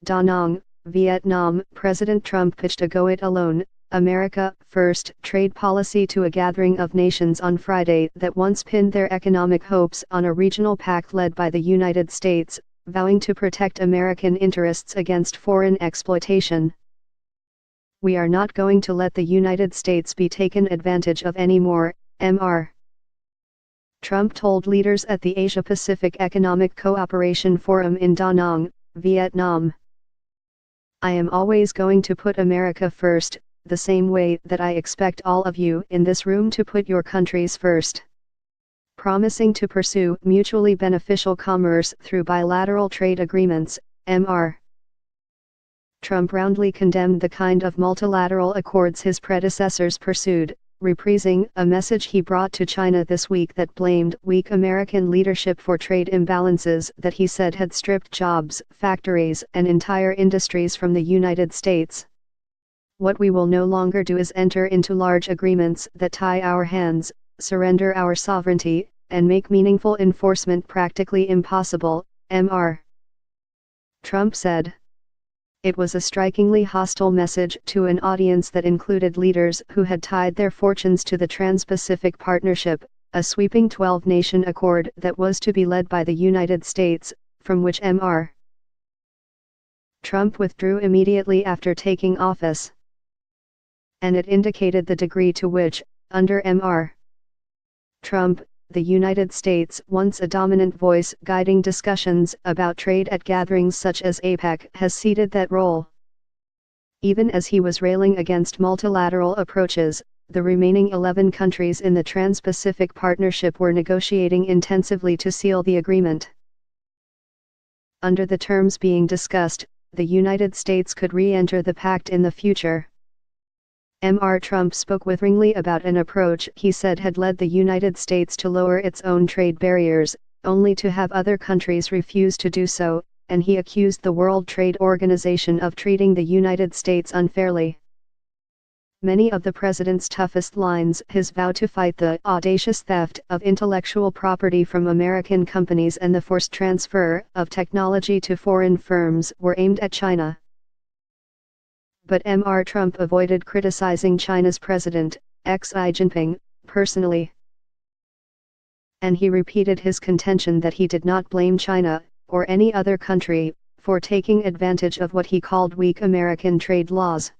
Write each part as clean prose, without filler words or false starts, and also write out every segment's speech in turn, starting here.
Da Nang, Vietnam. President Trump pitched a Go It Alone, America First trade policy to a gathering of nations on Friday that once pinned their economic hopes on a regional pact led by the United States, vowing to protect American interests against foreign exploitation. "We are not going to let the United States be taken advantage of anymore," Mr. Trump told leaders at the Asia-Pacific Economic Cooperation Forum in Da Nang, Vietnam. "I am always going to put America first, the same way that I expect all of you in this room to put your countries first." Promising to pursue mutually beneficial commerce through bilateral trade agreements, Mr. Trump roundly condemned the kind of multilateral accords his predecessors pursued, reprising a message he brought to China this week that blamed weak American leadership for trade imbalances that he said had stripped jobs, factories, and entire industries from the United States. "What we will no longer do is enter into large agreements that tie our hands, surrender our sovereignty, and make meaningful enforcement practically impossible," Mr. Trump said. It was a strikingly hostile message to an audience that included leaders who had tied their fortunes to the Trans-Pacific Partnership, a sweeping 12-nation accord that was to be led by the United States, from which Mr. Trump withdrew immediately after taking office. And it indicated the degree to which, under Mr. Trump, the United States, once a dominant voice guiding discussions about trade at gatherings such as APEC, has ceded that role. Even as he was railing against multilateral approaches, the remaining 11 countries in the Trans-Pacific Partnership were negotiating intensively to seal the agreement. Under the terms being discussed, the United States could re-enter the pact in the future. Mr. Trump spoke witheringly about an approach he said had led the United States to lower its own trade barriers, only to have other countries refuse to do so, and he accused the World Trade Organization of treating the United States unfairly. Many of the president's toughest lines, his vow to fight the audacious theft of intellectual property from American companies and the forced transfer of technology to foreign firms, were aimed at China. But Mr. Trump avoided criticizing China's President, Xi Jinping, personally. And he repeated his contention that he did not blame China, or any other country, for taking advantage of what he called weak American trade laws.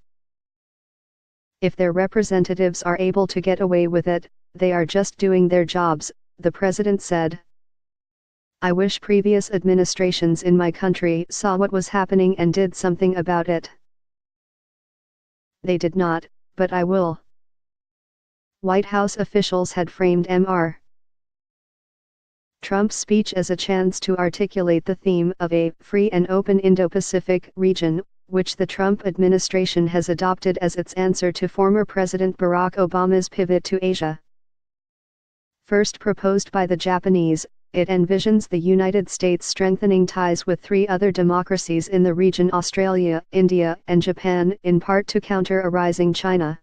"If their representatives are able to get away with it, they are just doing their jobs," the president said. "I wish previous administrations in my country saw what was happening and did something about it. They did not, but I will." White House officials had framed Mr. Trump's speech as a chance to articulate the theme of a free and open Indo-Pacific region, which the Trump administration has adopted as its answer to former President Barack Obama's pivot to Asia. First proposed by the Japanese, it envisions the United States strengthening ties with 3 other democracies in the region: Australia, India, and Japan, in part to counter a rising China.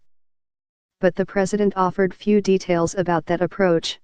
But the president offered few details about that approach.